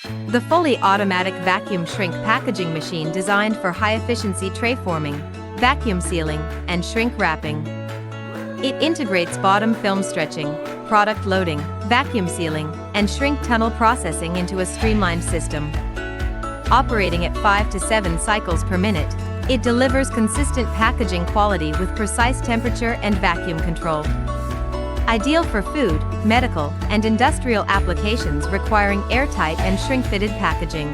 The fully automatic vacuum shrink packaging machine designed for high-efficiency tray forming, vacuum sealing, and shrink wrapping. It integrates bottom film stretching, product loading, vacuum sealing, and shrink tunnel processing into a streamlined system. Operating at 5 to 7 cycles per minute, it delivers consistent packaging quality with precise temperature and vacuum control. Ideal for food, medical, and industrial applications requiring airtight and shrink-fitted packaging.